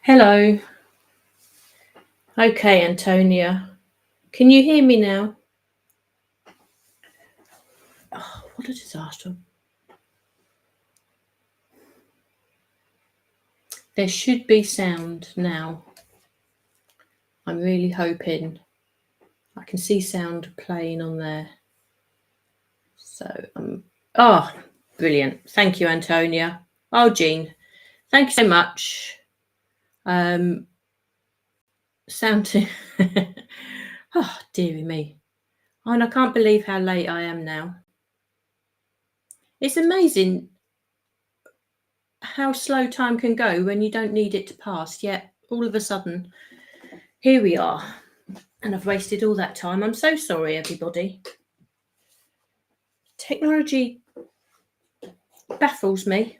Hello. Okay, Antonia. Can you hear me now? Oh, what a disaster. There should be sound now. I'm really hoping. I can see sound playing on there. So, brilliant. Thank you, Antonia. Oh, Jean, thank you so much. Sound to... Oh, dearie me. Oh, and I can't believe how late I am now. It's amazing how slow time can go when you don't need it to pass, yet all of a sudden, here we are. And I've wasted all that time. I'm so sorry, everybody. Technology baffles me.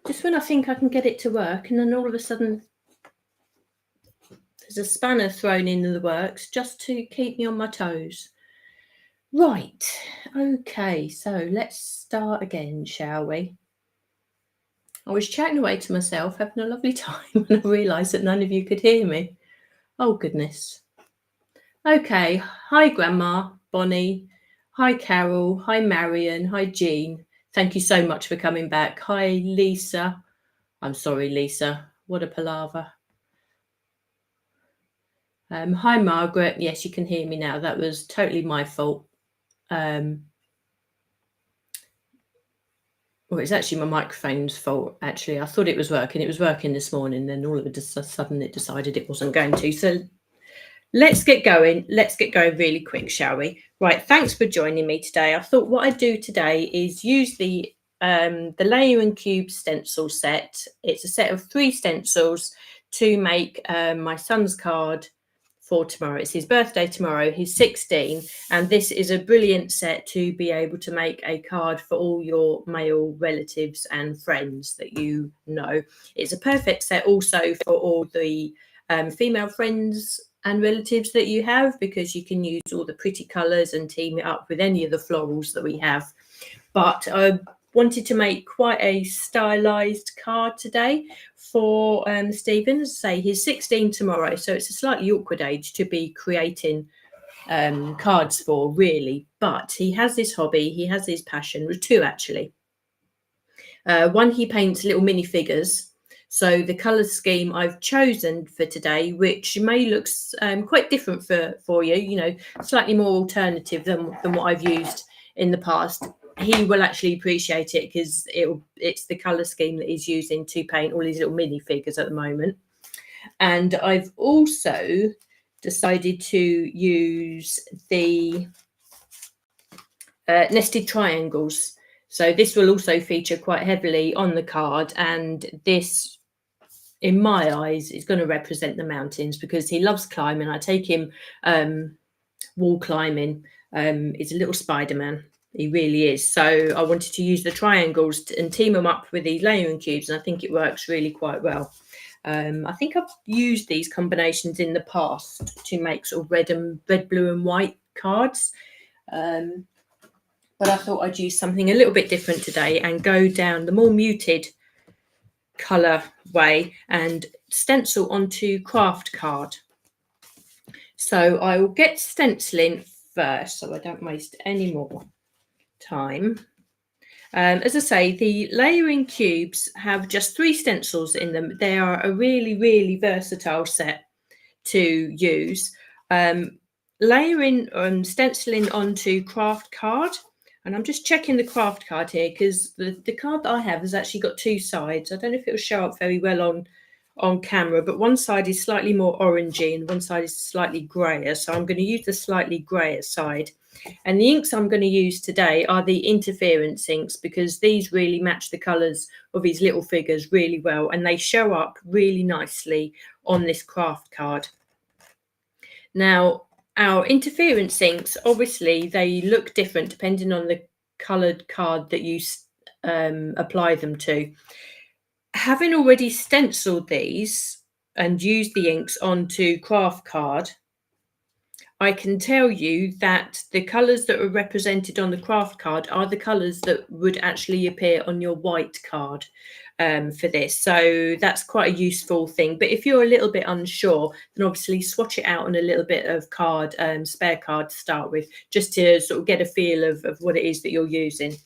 Just when I think I can get it to work, and then all of a sudden there's a spanner thrown into the works just to keep me on my toes. Right, okay, so let's start again, shall we? I was chatting away to myself, having a lovely time, and I realised that none of you could hear me. Oh, goodness. Okay, hi, Grandma, Bonnie. Hi, Carol. Hi, Marion. Hi, Jean. Thank you so much for coming back. Hi, Lisa. I'm sorry, Lisa. What a palaver. Hi, Margaret. Yes, you can hear me now. That was totally my fault. Well, it's actually my microphone's fault, actually. I thought it was working. It was working this morning. Then all of a sudden it decided it wasn't going to. So let's get going. Let's get going really quick, shall we? Right. Thanks for joining me today. I thought what I'd do today is use the Layer and Cube stencil set. It's a set of 3 stencils to make my son's card for tomorrow. It's his birthday tomorrow. He's 16, and this is a brilliant set to be able to make a card for all your male relatives and friends that you know. It's a perfect set also for all the female friends and relatives that you have, because you can use all the pretty colours and team it up with any of the florals that we have. But I wanted to make quite a stylised card today for Stephen. As I say, he's 16 tomorrow, so it's a slightly awkward age to be creating cards for, really. But he has this hobby, he has this passion, 2 actually. One, he paints little minifigures. So the colour scheme I've chosen for today, which may look quite different for you, you know, slightly more alternative than what I've used in the past. He will actually appreciate it because it's the colour scheme that he's using to paint all these little minifigures at the moment. And I've also decided to use the nested triangles. So this will also feature quite heavily on the card, and this, in my eyes, is going to represent the mountains because he loves climbing. I take him wall climbing. He's a little Spider-Man. He really is. So I wanted to use the triangles and team them up with these layering cubes, and I think it works really quite well. I think I've used these combinations in the past to make sort of red, blue and white cards. But I thought I'd use something a little bit different today and go down the more muted colour way and stencil onto Kraft card. So I will get stenciling first so I don't waste any more time. As I say, the layering cubes have just 3 stencils in them. They are a really, really versatile set to use. Layering and stenciling onto Kraft card. And I'm just checking the Kraft card here because the card that I have has actually got 2 sides. I don't know if it'll show up very well on camera, but one side is slightly more orangey and one side is slightly grayer. So I'm going to use the slightly grayer side. And the inks I'm going to use today are the interference inks because these really match the colours of these little figures really well, and they show up really nicely on this Kraft card. Now, our interference inks, obviously, they look different depending on the coloured card that you apply them to. Having already stenciled these and used the inks onto Kraft card, I can tell you that the colours that are represented on the craft card are the colours that would actually appear on your white card for this. So that's quite a useful thing. But if you're a little bit unsure, then obviously swatch it out on a little bit of card, spare card to start with, just to sort of get a feel of what it is that you're using.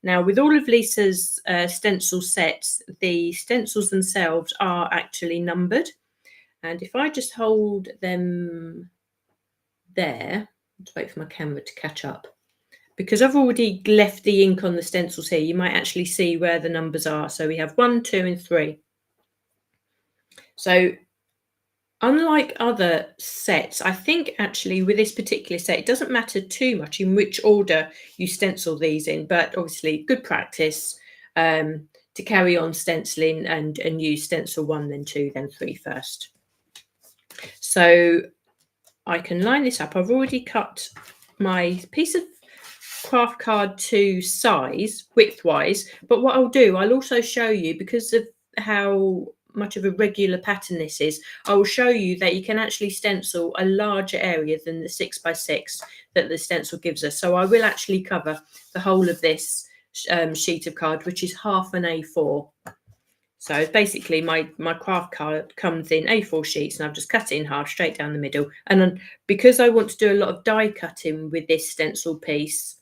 Now, with all of Lisa's stencil sets, the stencils themselves are actually numbered. And if I just hold them there, let's wait for my camera to catch up. Because I've already left the ink on the stencils here, you might actually see where the numbers are. So we have 1, 2, and 3. So unlike other sets, I think actually with this particular set, it doesn't matter too much in which order you stencil these in, but obviously good practice to carry on stenciling and use stencil 1, then 2, then 3 first. So I can line this up. I've already cut my piece of craft card to size, width-wise, but what I'll do, I'll also show you, because of how much of a regular pattern this is, I will show you that you can actually stencil a larger area than the 6x6 that the stencil gives us. So I will actually cover the whole of this sheet of card, which is half an A4. So basically my craft card comes in A4 sheets, and I've just cut it in half straight down the middle. And because I want to do a lot of die cutting with this stencil piece,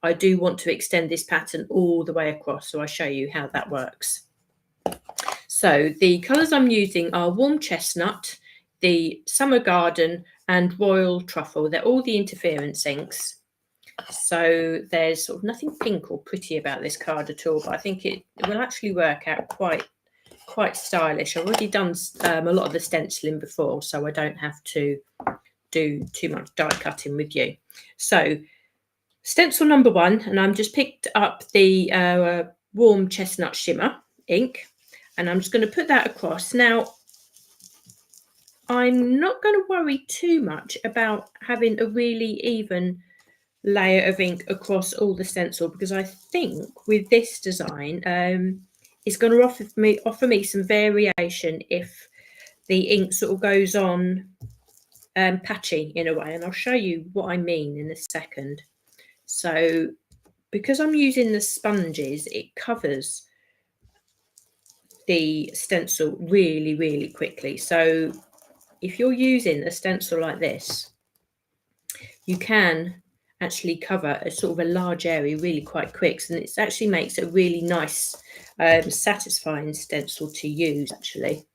I do want to extend this pattern all the way across. So I'll show you how that works. So the colours I'm using are Warm Chestnut, the Summer Garden, and Royal Truffle. They're all the interference inks. So there's sort of nothing pink or pretty about this card at all, but I think it will actually work out quite stylish. I've already done a lot of the stenciling before, so I don't have to do too much die cutting with you. So stencil number 1, and I'm just picked up the Warm Chestnut Shimmer ink, and I'm just going to put that across. Now, I'm not going to worry too much about having a really even layer of ink across all the stencil, because I think with this design it's going to offer me some variation if the ink sort of goes on patchy in a way, and I'll show you what I mean in a second. So because I'm using the sponges, it covers the stencil really quickly. So if you're using a stencil like this, you can actually cover a sort of a large area really quite quick, and it actually makes a really nice satisfying stencil to use actually.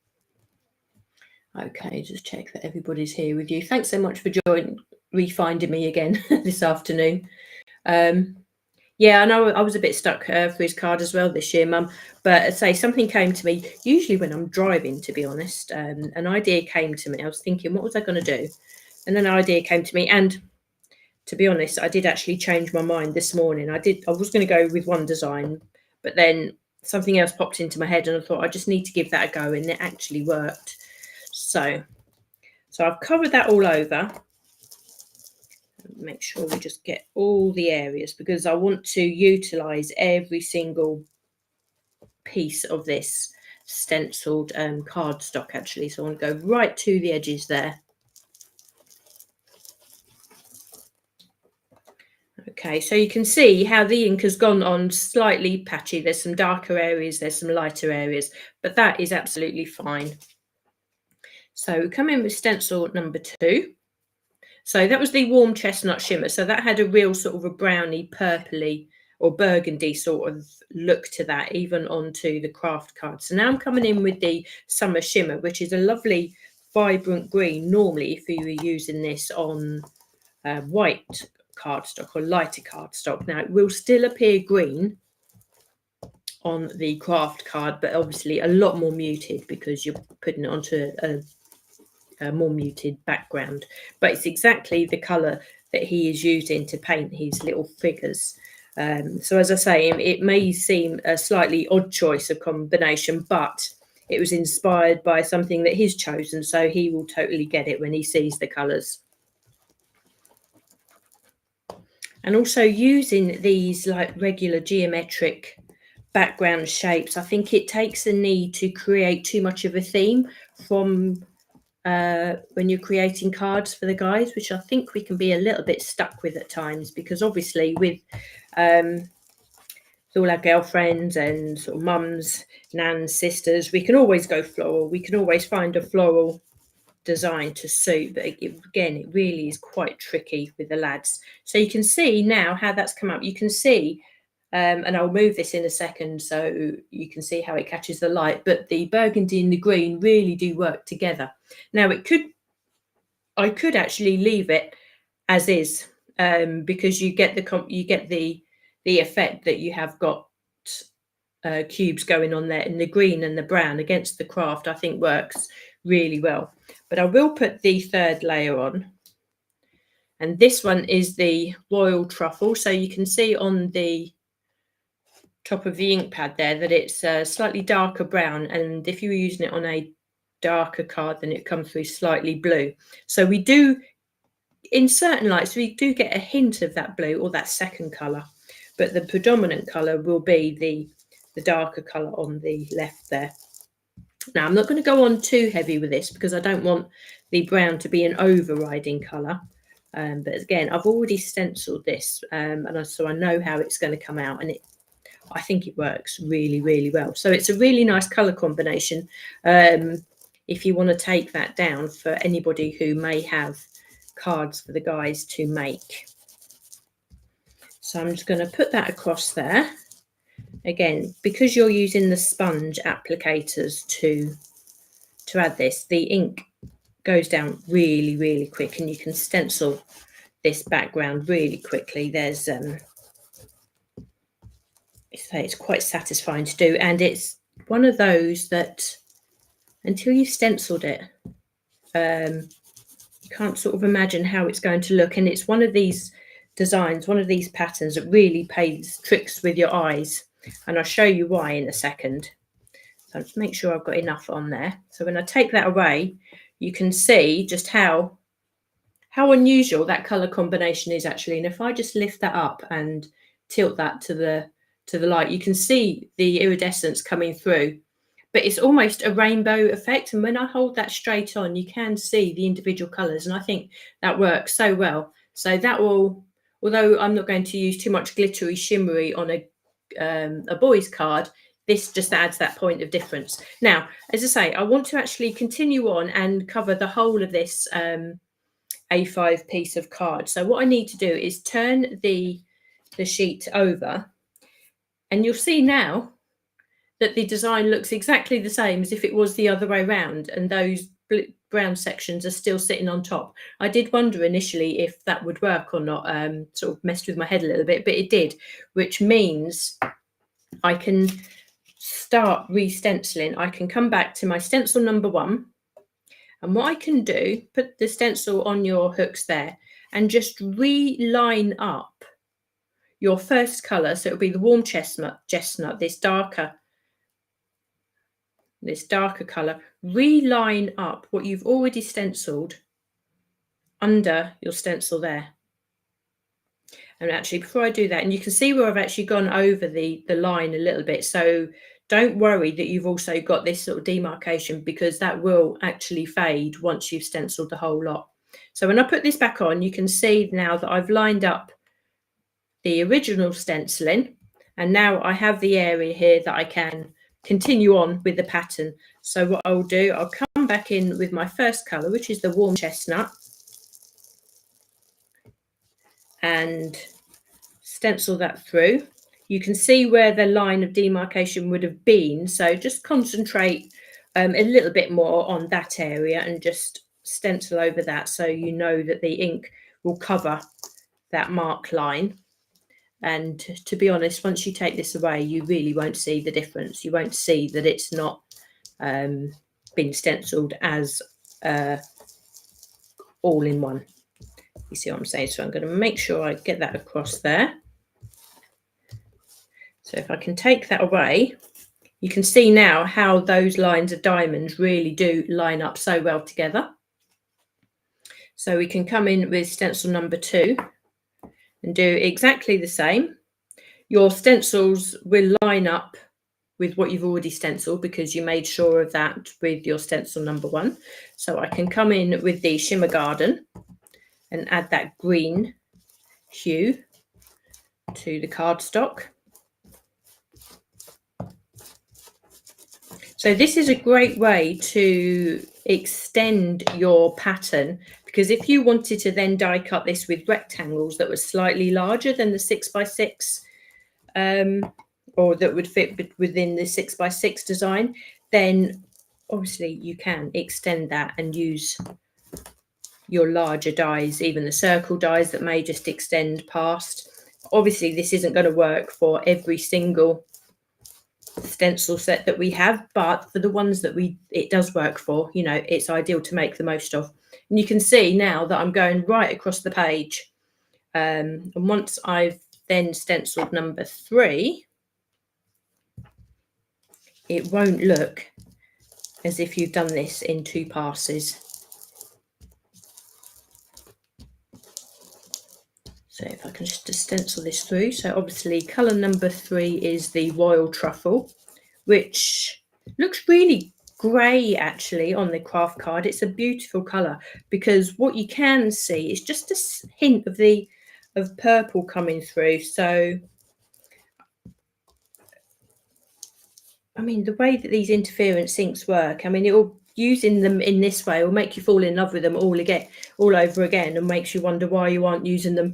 Okay, just check that everybody's here with you. Thanks so much for refinding me again this afternoon. Yeah, I know I was a bit stuck for his card as well this year, Mum, but I'd say something came to me, usually when I'm driving, to be honest. An idea came to me. I was thinking, what was I going to do? And then an idea came to me, and to be honest, I did actually change my mind this morning. I was going to go with one design, but then something else popped into my head, and I thought I just need to give that a go, and it actually worked. So I've covered that all over. Make sure we just get all the areas, because I want to utilize every single piece of this stenciled cardstock actually. So I want to go right to the edges there. Okay, so you can see how the ink has gone on slightly patchy. There's some darker areas, there's some lighter areas, but that is absolutely fine. So come in with stencil number 2. So that was the Warm Chestnut Shimmer. So that had a real sort of a browny, purpley or burgundy sort of look to that, even onto the craft card. So now I'm coming in with the Summer Shimmer, which is a lovely, vibrant green. Normally, if you were using this on white cardstock or lighter cardstock, now it will still appear green on the craft card, but obviously a lot more muted because you're putting it onto a more muted background. But it's exactly the color that he is using to paint his little figures. So as I say, it may seem a slightly odd choice of combination, but it was inspired by something that he's chosen, so he will totally get it when he sees the colors. And also using these like regular geometric background shapes, I think it takes the need to create too much of a theme from when you're creating cards for the guys, which I think we can be a little bit stuck with at times, because obviously with all our girlfriends and sort of mums, nans, sisters, we can always go floral. We can always find a floral design to suit, but again, it really is quite tricky with the lads. So you can see now how that's come up. You can see, and I'll move this in a second so you can see how it catches the light, but the burgundy and the green really do work together. Now I could actually leave it as is, because you get the effect that you have got cubes going on there, and the green and the brown against the craft I think works really well. But I will put the third layer on, and this one is the royal truffle. So you can see on the top of the ink pad there that it's slightly darker brown, and if you were using it on a darker card then it comes through slightly blue. So we do, in certain lights, we do get a hint of that blue or that second colour, but the predominant colour will be the darker colour on the left there. Now, I'm not going to go on too heavy with this because I don't want the brown to be an overriding colour. But again, I've already stenciled this, so I know how it's going to come out, and I think it works really, really well. So it's a really nice colour combination if you want to take that down for anybody who may have cards for the guys to make. So I'm just going to put that across there. Again, because you're using the sponge applicators to add this, the ink goes down really, really quick, and you can stencil this background really quickly. There's it's quite satisfying to do, and it's one of those that until you've stenciled it, you can't sort of imagine how it's going to look. And it's one of these designs, one of these patterns that really plays tricks with your eyes, and I'll show you why in a second. So just make sure I've got enough on there. So when I take that away, you can see just how unusual that colour combination is actually. And if I just lift that up and tilt that to the light, you can see the iridescence coming through, but it's almost a rainbow effect. And when I hold that straight on, you can see the individual colours, and I think that works so well. So that will, although I'm not going to use too much glittery shimmery on a boy's card, this just adds that point of difference. Now, as I say, I want to actually continue on and cover the whole of this A5 piece of card. So what I need to do is turn the sheet over, and you'll see now that the design looks exactly the same as if it was the other way around, and those brown sections are still sitting on top. I did wonder initially if that would work or not, sort of messed with my head a little bit, but it did, which means I can start re-stenciling. I can come back to my stencil number 1, and what I can do, put the stencil on your hooks there and just reline up your first colour. So it'll be the warm chestnut, this darker colour. Reline up what you've already stenciled under your stencil there. And actually, before I do that, and you can see where I've actually gone over the line a little bit, so don't worry that you've also got this sort of demarcation, because that will actually fade once you've stenciled the whole lot. So when I put this back on, you can see now that I've lined up the original stenciling, and now I have the area here that I can continue on with the pattern. So what I'll do, I'll come back in with my first colour, which is the warm chestnut, and stencil that through. You can see where the line of demarcation would have been, so just concentrate a little bit more on that area and just stencil over that, so you know that the ink will cover that mark line. And to be honest, once you take this away, you really won't see the difference. You won't see that it's not been stenciled as all in one. You see what I'm saying? So I'm going to make sure I get that across there. So if I can take that away, you can see now how those lines of diamonds really do line up so well together. So we can come in with stencil number 2 and do exactly the same. Your stencils will line up with what you've already stenciled, because you made sure of that with your stencil number 1. So I can come in with the Shimmer Garden and add that green hue to the cardstock. So this is a great way to extend your pattern, because if you wanted to then die cut this with rectangles that were slightly larger than the 6x6, or that would fit within the 6x6 design, then obviously you can extend that and use your larger dies, even the circle dies that may just extend past. Obviously this isn't going to work for every single stencil set that we have, but for the ones that it does work for, you know, it's ideal to make the most of. And you can see now that I'm going right across the page, and once I've then stenciled number 3, it won't look as if you've done this in 2 passes. So if I can just stencil this through. So obviously colour number 3 is the Royal Truffle, which looks really grey actually on the craft card. It's a beautiful colour, because what you can see is just a hint of purple coming through. So I mean, the way that these interference inks work, I mean, it'll using them in this way will make you fall in love with them all over again, and makes you wonder why you aren't using them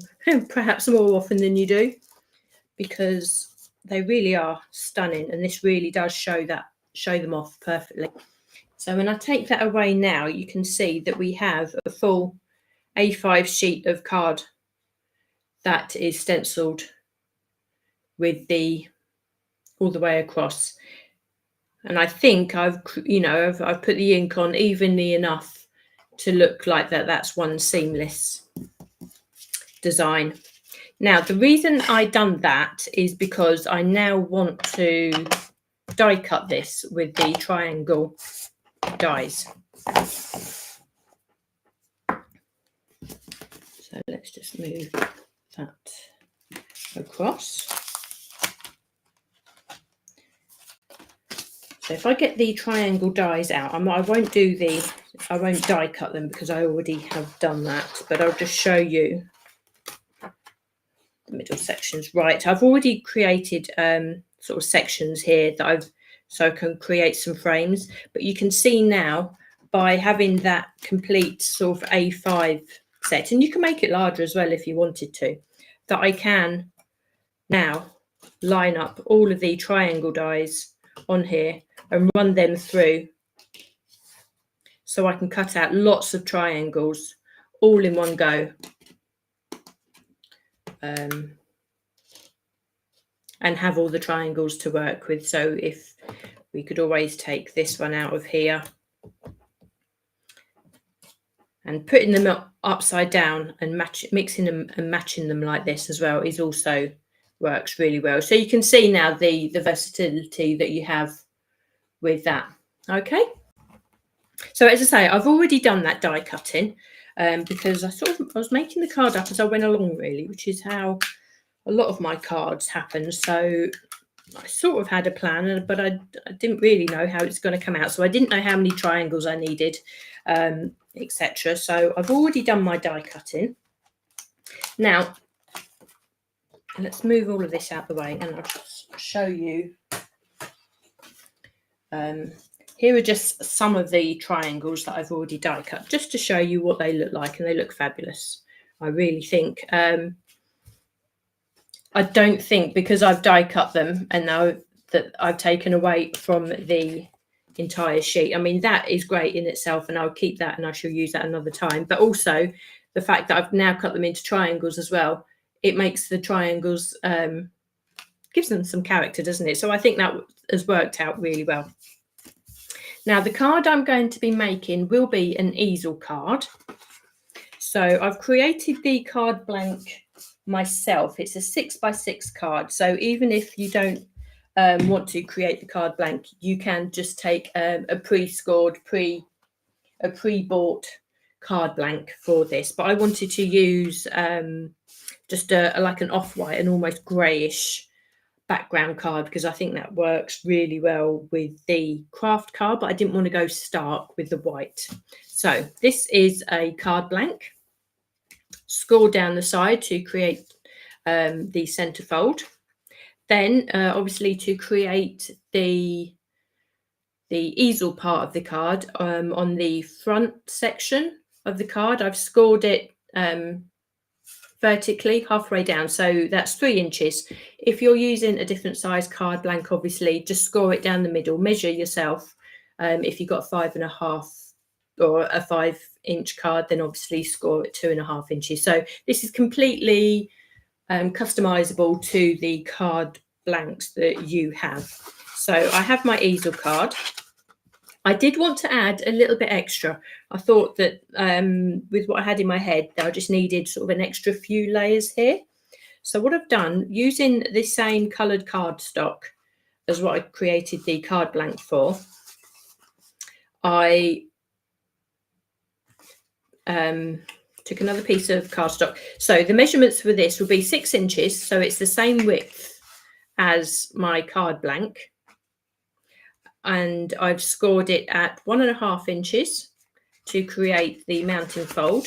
perhaps more often than you do, because they really are stunning, and this really does show them off perfectly. So when I take that away now, you can see that we have a full A5 sheet of card that is stenciled with all the way across. And I think I've put the ink on evenly enough to look like that's one seamless design. Now, the reason I done that is because I now want to die cut this with the triangle dies. So let's just move that across. So if I get the triangle dies out, I won't die cut them because I already have done that, but I'll just show you the middle sections. Right, I've already created sort of sections here so I can create some frames, but you can see now by having that complete sort of A5 set, and you can make it larger as well if you wanted to, that I can now line up all of the triangle dies on here and run them through, so I can cut out lots of triangles all in one go, and have all the triangles to work with. So if we could always take this one out of here, and putting them upside down and mixing them and matching them like this as well also works really well. So you can see now the versatility that you have with that. Okay, so as I say, I've already done that die cutting because I was making the card up as I went along, really, which is how a lot of my cards happen. So I sort of had a plan, but I didn't really know how it's going to come out. So I didn't know how many triangles I needed, etc. So I've already done my die cutting. Now let's move all of this out the way, and I'll just show you. Here are just some of the triangles that I've already die cut, just to show you what they look like, and they look fabulous. I really think. I don't think, because I've die cut them and now that I've taken away from the entire sheet. I mean, that is great in itself, and I'll keep that and I shall use that another time. But also the fact that I've now cut them into triangles as well, it makes the triangles, gives them some character, doesn't it? So I think that has worked out really well. Now, the card I'm going to be making will be an easel card. So I've created the card blank myself. It's a 6x6 card. So even if you don't want to create the card blank, you can just take a pre-scored, a pre-bought card blank for this. But I wanted to use just like an off-white, an almost greyish background card because I think that works really well with the Kraft card, but I didn't want to go stark with the white. So this is a card blank, scored down the side to create the centerfold. Then obviously to create the easel part of the card, on the front section of the card, I've scored it vertically halfway down, so that's 3 inches. If you're using a different size card blank, obviously just score it down the middle, measure yourself. If you've got 5.5 or a 5-inch card, then obviously score it 2.5 inches. So this is completely customizable to the card blanks that you have. So I have my easel card. I did want to add a little bit extra. I thought that with what I had in my head, I just needed sort of an extra few layers here. So what I've done, using the same coloured cardstock as what I created the card blank for, I took another piece of cardstock. So the measurements for this will be 6 inches. So it's the same width as my card blank. And I've scored it at 1.5 inches to create the mounting fold.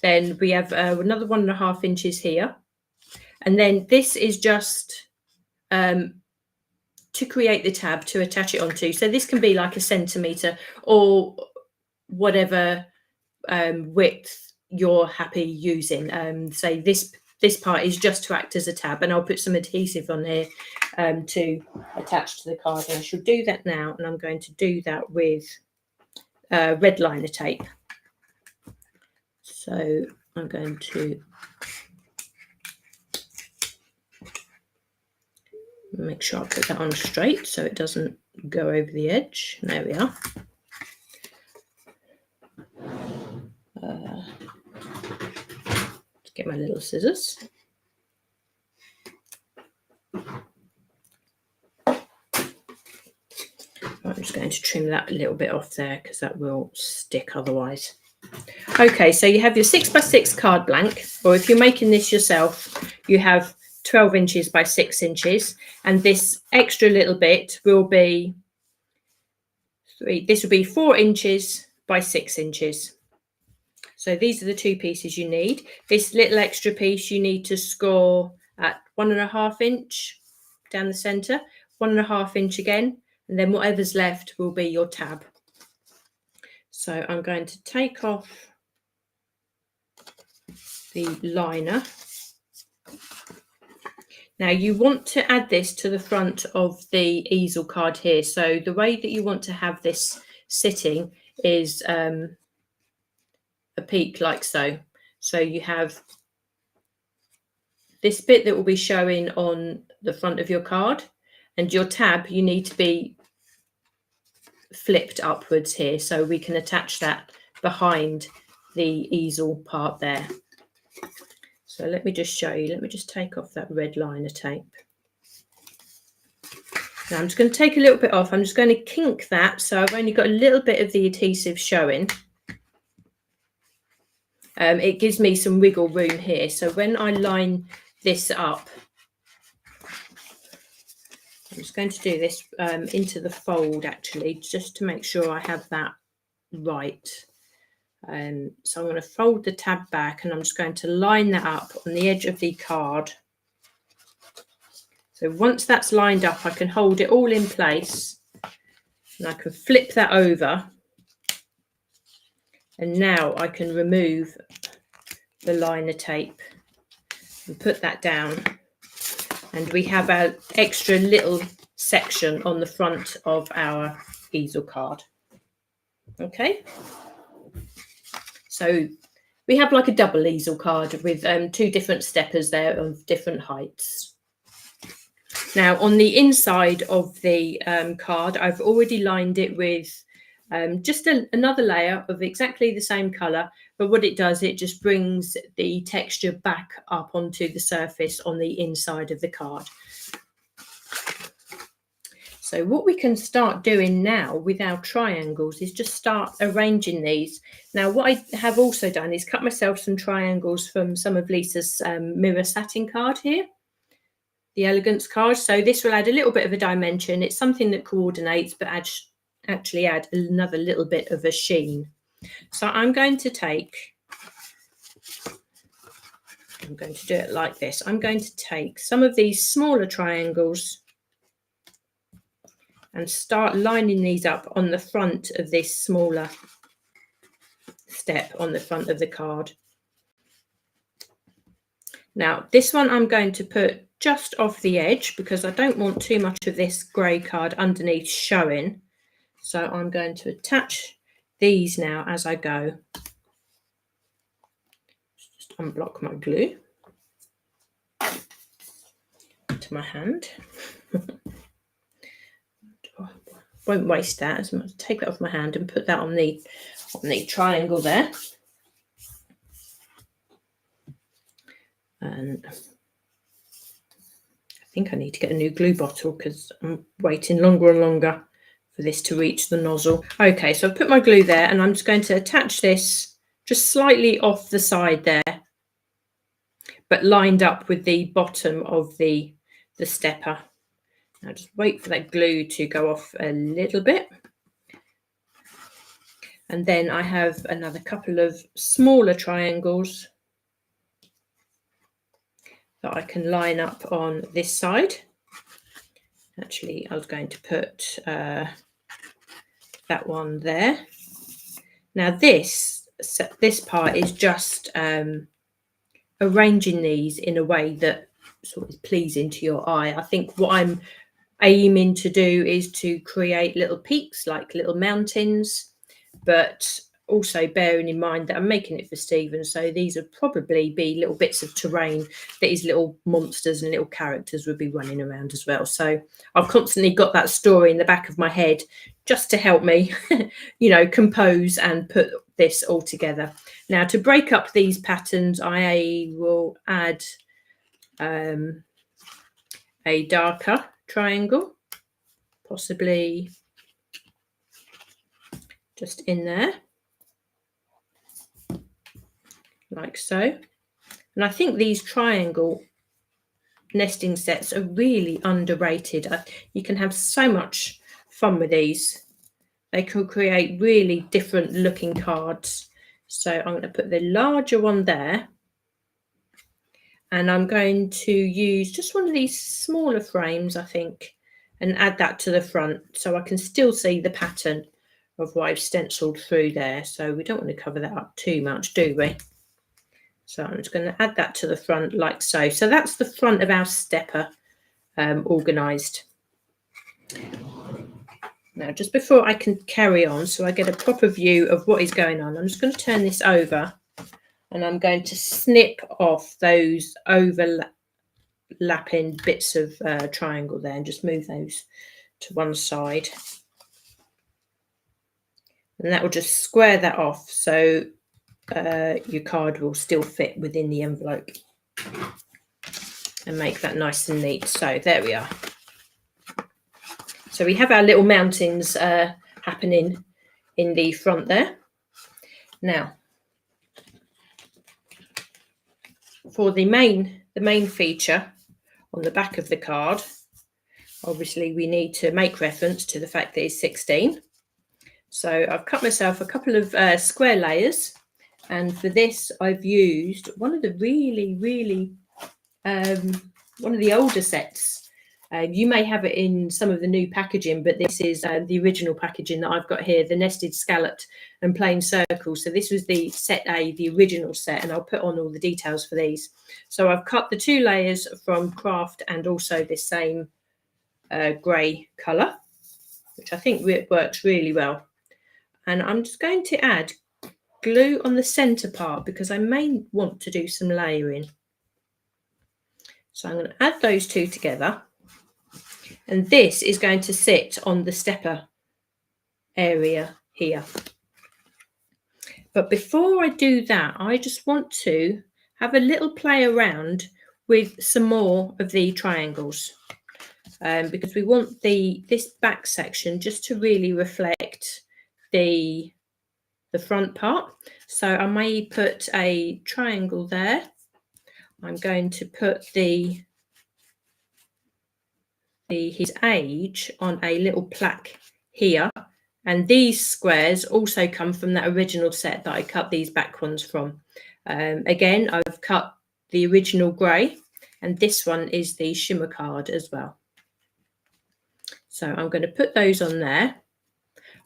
Then we have another 1.5 inches here. And then this is just to create the tab to attach it onto. So this can be like 1 centimetre or whatever width you're happy using. Say this part is just to act as a tab, and I'll put some adhesive on here to attach to the card, and I shall do that now, and I'm going to do that with red liner tape. So I'm going to make sure I put that on straight so it doesn't go over the edge. There we are. Get my little scissors. I'm just going to trim that a little bit off there because that will stick otherwise. Okay, so you have your 6x6 card blank, or if you're making this yourself, you have 12 inches by 6 inches, and this extra little bit will be this will be 4 inches by 6 inches. So these are the 2 pieces you need. This little extra piece you need to score at 1.5 inch down the centre, 1.5 inch again, and then whatever's left will be your tab. So I'm going to take off the liner. Now you want to add this to the front of the easel card here. So the way that you want to have this sitting is a peak like so. So you have this bit that will be showing on the front of your card, and your tab you need to be flipped upwards here so we can attach that behind the easel part there. So let me just show you. Let me just take off that red liner tape. Now I'm just going to take a little bit off. I'm just going to kink that so I've only got a little bit of the adhesive showing. It gives me some wiggle room here. So when I line this up, I'm just going to do this into the fold actually, just to make sure I have that right. So I'm going to fold the tab back, and I'm just going to line that up on the edge of the card. So once that's lined up, I can hold it all in place, and I can flip that over. And now I can remove the liner tape and put that down. And we have an extra little section on the front of our easel card. Okay. So we have like a double easel card with 2 different steppers there of different heights. Now on the inside of the card, I've already lined it with just another layer of exactly the same colour, but what it does, it just brings the texture back up onto the surface on the inside of the card. So what we can start doing now with our triangles is just start arranging these. Now what I have also done is cut myself some triangles from some of Lisa's mirror satin card here. elegance card. So this will add a little bit of a dimension. It's something that coordinates, but actually add another little bit of a sheen. So I'm going to do it like this. I'm going to take some of these smaller triangles and start lining these up on the front of this smaller step on the front of the card. Now this one I'm going to put just off the edge because I don't want too much of this grey card underneath showing. So I'm going to attach these now as I go. Just unblock my glue to my hand. Won't waste that, as I'm going to take that off my hand and put that on the triangle there. And I think I need to get a new glue bottle because I'm waiting longer and longer for this to reach the nozzle. Okay, so I've put my glue there and I'm just going to attach this just slightly off the side there, but lined up with the bottom of the stepper. Now just wait for that glue to go off a little bit. And then I have another couple of smaller triangles that I can line up on this side. Actually, I was going to put that one there. Now this part is just arranging these in a way that sort of is pleasing to your eye. I think what I'm aiming to do is to create little peaks, like little mountains, but also bearing in mind that I'm making it for Stephen, so these would probably be little bits of terrain that his little monsters and little characters would be running around as well. So I've constantly got that story in the back of my head just to help me, you know, compose and put this all together. Now to break up these patterns, I will add a darker triangle, possibly just in there, like so. And I think these triangle nesting sets are really underrated. You can have so much fun with these. They can create really different looking cards. So I'm going to put the larger one there. And I'm going to use just one of these smaller frames, I think, and add that to the front so I can still see the pattern of what I've stenciled through there. So we don't want to cover that up too much, do we? So I'm just going to add that to the front like so. So that's the front of our stepper organised. Now, just before I can carry on, so I get a proper view of what is going on, I'm just going to turn this over and I'm going to snip off those overlapping bits of triangle there and just move those to one side. And that will just square that off so your card will still fit within the envelope and make that nice and neat. So there we are. So we have our little mountains happening in the front there. Now, for the main feature on the back of the card, obviously we need to make reference to the fact that it's 16. So I've cut myself a couple of square layers, and for this I've used one of the one of the older sets. You may have it in some of the new packaging, but this is the original packaging that I've got here, the nested scalloped and plain circles. So this was the set A, the original set, and I'll put on all the details for these. So I've cut the 2 layers from Kraft and also this same grey colour, which I think works really well. And I'm just going to add glue on the centre part because I may want to do some layering. So I'm going to add those 2 together. And this is going to sit on the stepper area here. But before I do that, I just want to have a little play around with some more of the triangles because we want this back section just to really reflect the front part. So I may put a triangle there. I'm going to put the his age on a little plaque here. And these squares also come from that original set that I cut these back ones from. Again, I've cut the original grey, and this one is the shimmer card as well. So I'm going to put those on there.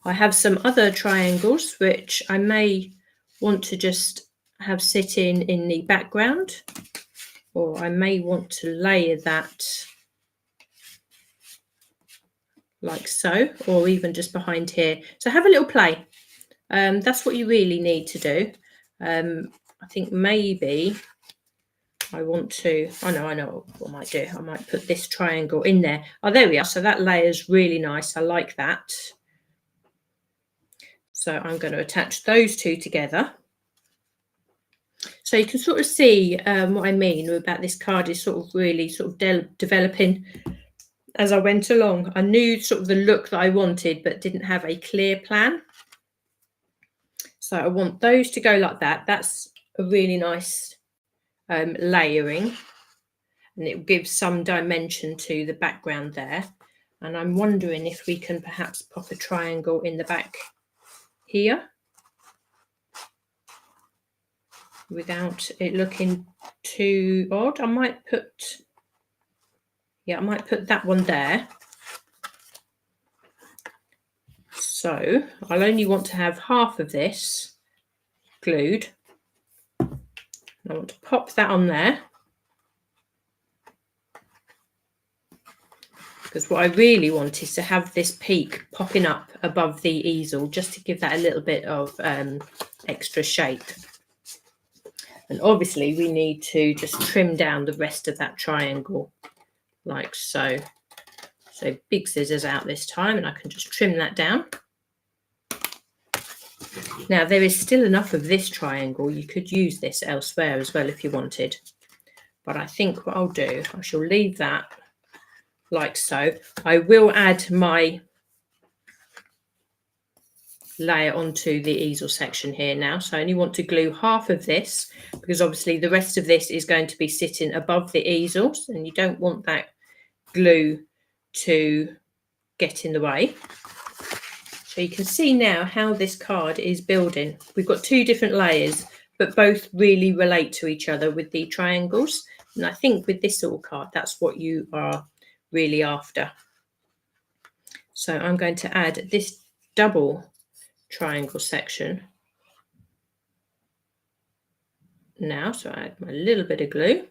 I have some other triangles which I may want to just have sitting in the background, or I may want to layer that like so, or even just behind here. So have a little play. That's what you really need to do. I think maybe I want to, I know what I might do. I might put this triangle in there. Oh, there we are. So that layer's really nice. I like that. So I'm going to attach those two together. So you can sort of see what I mean about this card is sort of really developing as I went along. I knew sort of the look that I wanted, but didn't have a clear plan. So I want those to go like that. That's a really nice layering, and it gives some dimension to the background there. And I'm wondering if we can perhaps pop a triangle in the back here without it looking too odd. I might put that one there. So I'll only want to have half of this glued. I want to pop that on there, because what I really want is to have this peak popping up above the easel, just to give that a little bit of extra shape. And obviously we need to just trim down the rest of that triangle like so. So big scissors out this time, and I can just trim that down. Now there is still enough of this triangle. You could use this elsewhere as well if you wanted. But I think what I'll do, I shall leave that like so. I will add my layer onto the easel section here now. So I only want to glue half of this, because obviously the rest of this is going to be sitting above the easels, and you don't want that glue to get in the way. So you can see now how this card is building. We've got two different layers, but both really relate to each other with the triangles. And I think with this little card, that's what you are really after. So I'm going to add this double triangle section now. So I add my little bit of glue.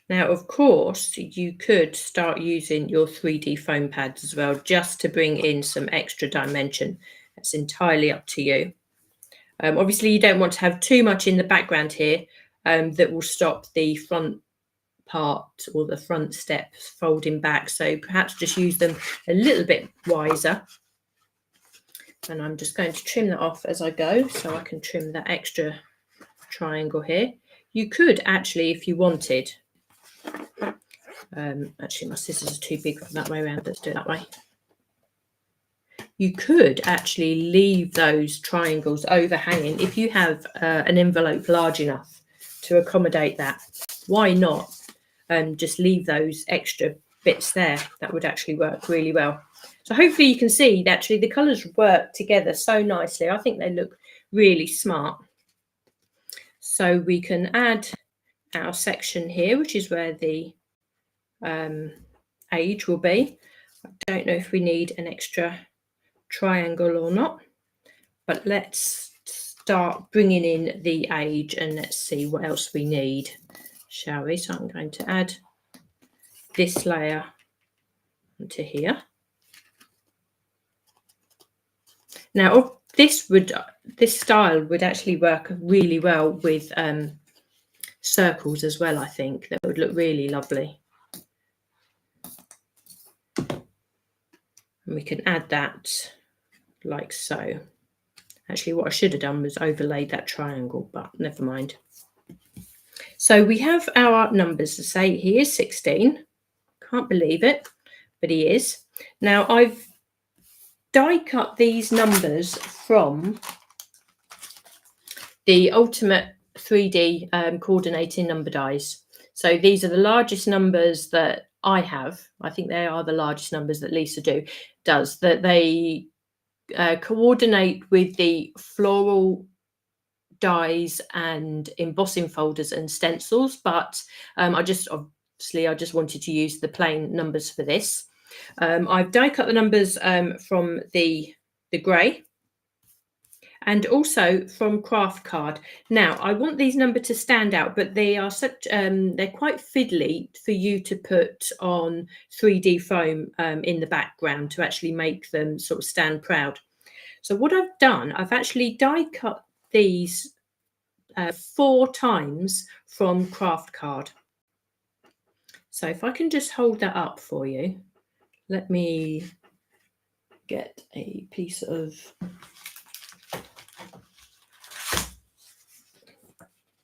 Now, of course, you could start using your 3D foam pads as well, just to bring in some extra dimension. That's entirely up to you. Obviously, you don't want to have too much in the background here that will stop the front part or the front steps folding back. So perhaps just use them a little bit wiser. And I'm just going to trim that off as I go, so I can trim that extra triangle here. You could actually, if you wanted, actually my scissors are too big from that way around. Let's do it that way. You could actually leave those triangles overhanging if you have an envelope large enough to accommodate that. Why not just leave those extra bits there? That would actually work really well. So hopefully you can see that actually the colours work together so nicely. I think they look really smart. So we can add our section here, which is where the age will be. I don't know if we need an extra triangle or not, but let's start bringing in the age and let's see what else we need, shall we? So I'm going to add this layer onto here. Now this style would actually work really well with circles as well. I think that would look really lovely. And we can add that like so. Actually, what I should have done was overlaid that triangle, but never mind. So we have our numbers to say he is 16. Can't believe it, but he is. Now I've die cut these numbers from the Ultimate 3D coordinating number dies. So these are the largest numbers that I have. I think they are the largest numbers that Lisa does, that they coordinate with the floral dies and embossing folders and stencils, but I just wanted to use the plain numbers for this. I've die cut the numbers from the grey and also from Kraft card. Now I want these numbers to stand out, but they are they're quite fiddly for you to put on 3D foam in the background to actually make them sort of stand proud. So what I've done, I've actually die cut these 4 times from Kraft card. So if I can just hold that up for you, let me get a piece of,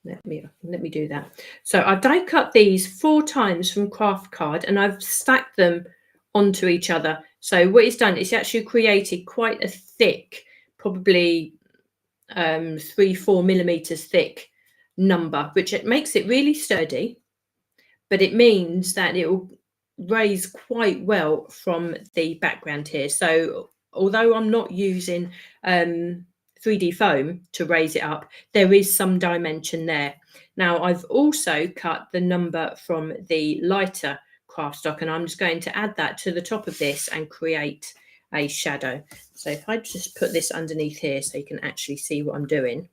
let me do that. So I've die cut these 4 times from Kraft card and I've stacked them onto each other. So what it's done is actually created quite a thick, probably 3-4 millimeters thick number, which it makes it really sturdy, but it means that it will raise quite well from the background here. So although I'm not using 3D foam to raise it up, there is some dimension there. Now I've also cut the number from the lighter craft stock, and I'm just going to add that to the top of this and create a shadow. So if I just put this underneath here so you can actually see what I'm doing.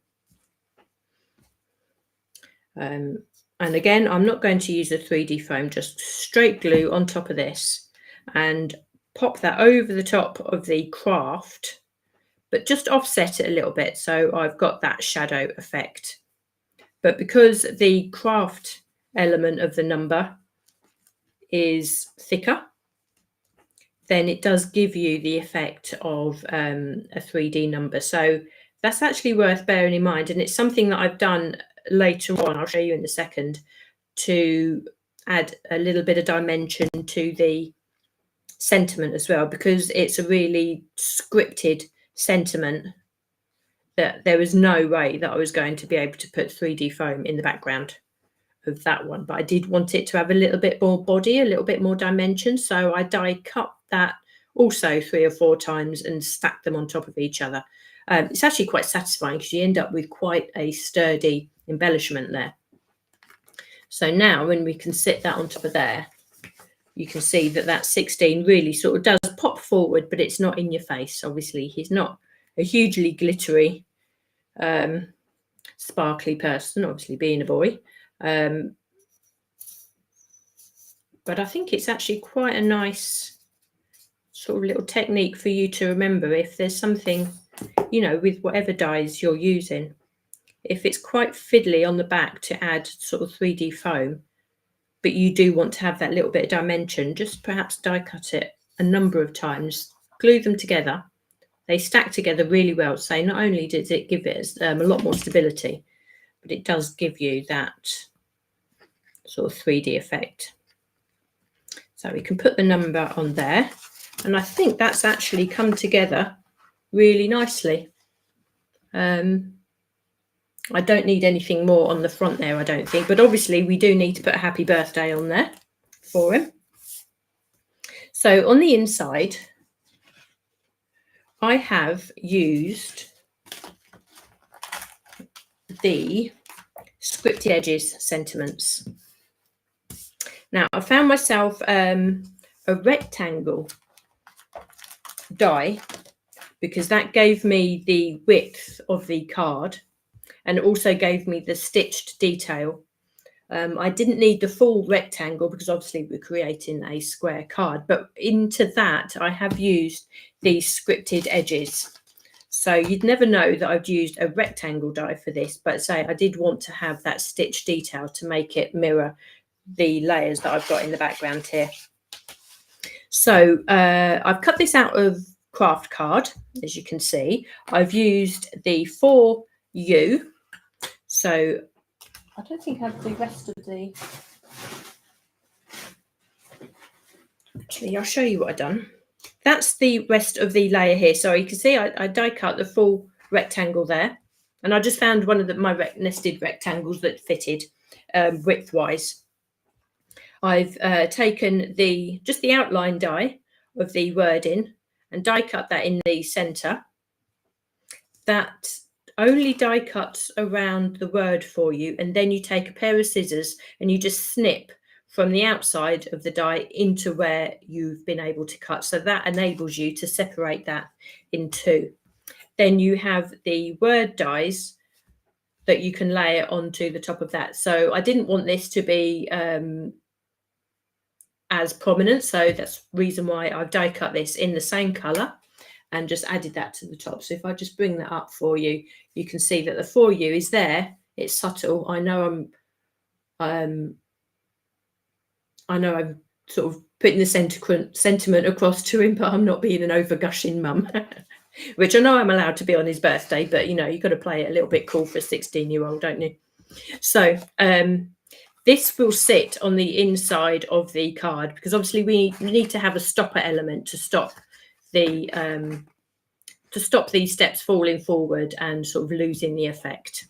And again, I'm not going to use the 3D foam, just straight glue on top of this and pop that over the top of the craft, but just offset it a little bit so I've got that shadow effect. But because the craft element of the number is thicker, then it does give you the effect of a 3D number. So that's actually worth bearing in mind. And it's something that I've done later on, I'll show you in a second, to add a little bit of dimension to the sentiment as well, because it's a really scripted sentiment that there was no way that I was going to be able to put 3D foam in the background of that one. But I did want it to have a little bit more body, a little bit more dimension. So I die cut that also 3 or 4 times and stack them on top of each other. It's actually quite satisfying because you end up with quite a sturdy embellishment there. So now when we can sit that on top of there, you can see that that 16 really sort of does pop forward, but it's not in your face. Obviously, he's not a hugely glittery, sparkly person, obviously being a boy. But I think it's actually quite a nice sort of little technique for you to remember if there's something, you know, with whatever dies you're using. If it's quite fiddly on the back to add sort of 3D foam, but you do want to have that little bit of dimension, just perhaps die cut it a number of times, glue them together. They stack together really well. So not only does it give it a lot more stability, but it does give you that sort of 3D effect. So we can put the number on there. And I think that's actually come together really nicely. I don't need anything more on the front there, I don't think. But obviously we do need to put a happy birthday on there for him. So on the inside, I have used the scripted edges sentiments. Now I found myself a rectangle die because that gave me the width of the card and also gave me the stitched detail. I didn't need the full rectangle because obviously we're creating a square card, but into that I have used these scripted edges. So you'd never know that I've used a rectangle die for this, but say I did want to have that stitch detail to make it mirror the layers that I've got in the background here. So I've cut this out of Kraft card, as you can see. I've used the 4U. So I don't think I have the rest of the... Actually, I'll show you what I've done. That's the rest of the layer here. So you can see I die cut the full rectangle there. And I just found one of my nested rectangles that fitted width-wise. I've taken just the outline die of the wording and die cut that in the center. That only die cuts around the word for you, and then you take a pair of scissors and you just snip from the outside of the die into where you've been able to cut. So that enables you to separate that in two. Then you have the word dies that you can layer onto the top of that. So I didn't want this to be as prominent, so that's the reason why I've die cut this in the same color and just added that to the top. So if I just bring that up for you, you can see that the for you is there. It's subtle. I know I'm sort of putting the sentiment across to him, but I'm not being an over gushing mum, which I know I'm allowed to be on his birthday, but you know, you've got to play it a little bit cool for a 16-year-old, don't you? So this will sit on the inside of the card because obviously we need to have a stopper element to stop these steps falling forward and sort of losing the effect.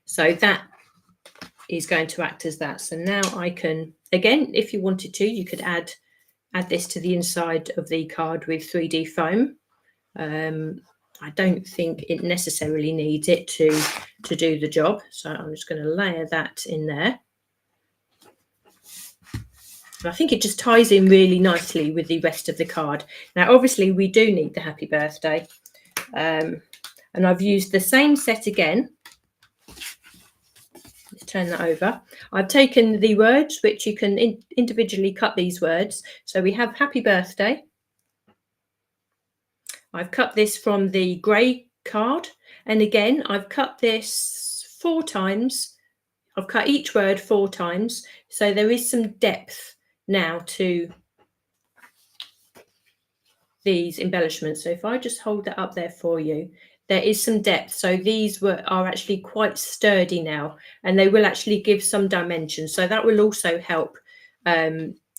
So that is going to act as that. So now I can, again, if you wanted to, you could add this to the inside of the card with 3D foam. I don't think it necessarily needs it to do the job. So I'm just going to layer that in there. I think it just ties in really nicely with the rest of the card. Now, obviously, we do need the happy birthday. And I've used the same set again. Let's turn that over. I've taken the words, which you can individually cut these words. So we have happy birthday. I've cut this from the grey card. And again, I've cut this 4 times. I've cut each word 4 times. So there is some depth now to these embellishments. So if I just hold that up there for you, there is some depth. So these are actually quite sturdy now, and they will actually give some dimension. So that will also help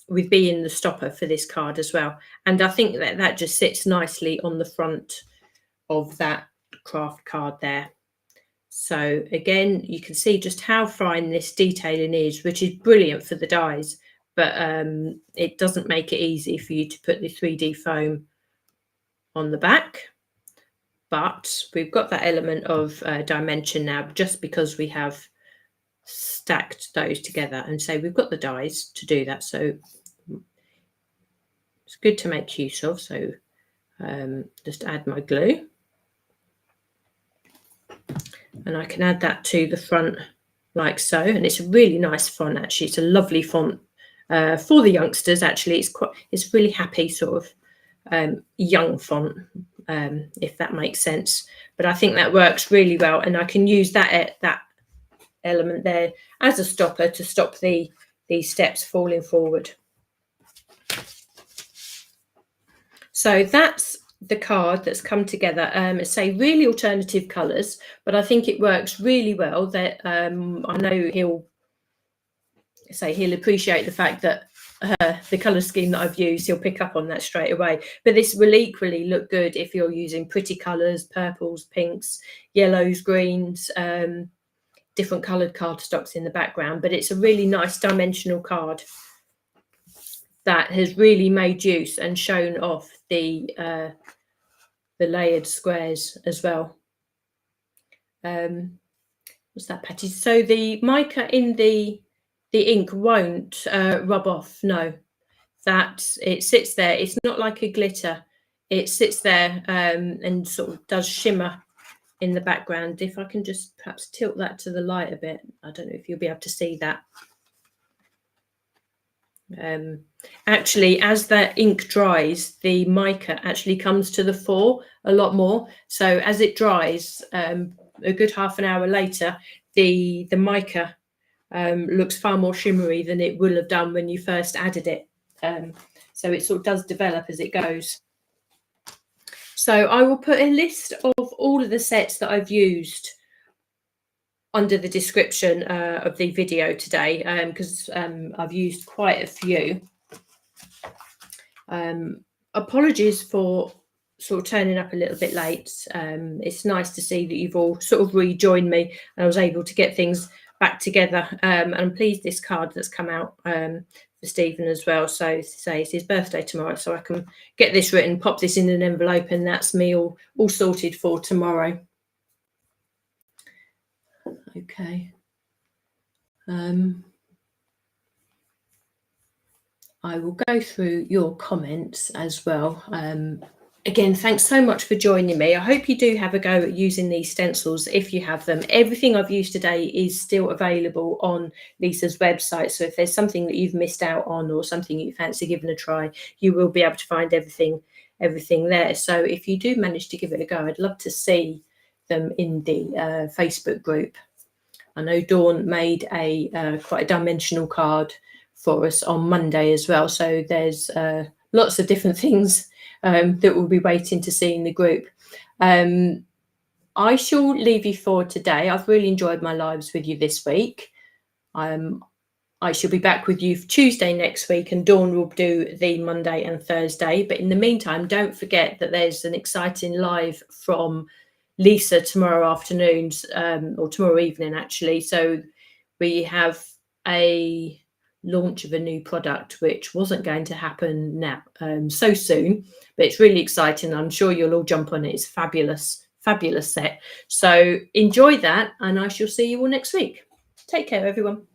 with being the stopper for this card as well. And I think that just sits nicely on the front of that craft card there. So again, you can see just how fine this detailing is, which is brilliant for the dies, but it doesn't make it easy for you to put the 3D foam on the back. But we've got that element of dimension now just because we have stacked those together, and so we've got the dies to do that. So it's good to make use of. So just add my glue. And I can add that to the front like so. And it's a really nice font, actually. It's a lovely font for the youngsters, actually. It's really happy sort of young font, if that makes sense. But I think that works really well. And I can use that element there as a stopper to stop these steps falling forward. So that's the card that's come together. Say really alternative colours, but I think it works really well. That I know he'll appreciate the fact that the colour scheme that I've used, he'll pick up on that straight away. But this will equally look good if you're using pretty colours, purples, pinks, yellows, greens, different coloured cardstocks in the background. But it's a really nice dimensional card that has really made use and shown off the layered squares as well. What's that, Patty? So the mica in the ink won't rub off. No, that it sits there. It's not like a glitter. It sits there and sort of does shimmer in the background. If I can just perhaps tilt that to the light a bit. I don't know if you'll be able to see that. Actually, as that ink dries, the mica actually comes to the fore a lot more. So as it dries, a good half an hour later, the mica looks far more shimmery than it will have done when you first added it. So it sort of does develop as it goes. So I will put a list of all of the sets that I've used under the description of the video today, because I've used quite a few. Apologies for sort of turning up a little bit late. It's nice to see that you've all sort of rejoined me, and I was able to get things back together. And I'm pleased this card that's come out for Stephen as well. So say it's his birthday tomorrow, so I can get this written, pop this in an envelope, and that's me all sorted for tomorrow. Okay. I will go through your comments as well. Again, thanks so much for joining me. I hope you do have a go at using these stencils if you have them. Everything I've used today is still available on Lisa's website. So if there's something that you've missed out on or something you fancy giving a try, you will be able to find everything there. So if you do manage to give it a go, I'd love to see them in the Facebook group. I know Dawn made a quite a dimensional card for us on Monday as well. So there's lots of different things that we'll be waiting to see in the group. I shall leave you for today. I've really enjoyed my lives with you this week. I shall be back with you for Tuesday next week, and Dawn will do the Monday and Thursday. But in the meantime, don't forget that there's an exciting live from Lisa tomorrow afternoon, or tomorrow evening actually. So we have a launch of a new product which wasn't going to happen now so soon, but it's really exciting. I'm sure you'll all jump on it. It's fabulous set. So enjoy that, and I shall see you all next week. Take care, everyone.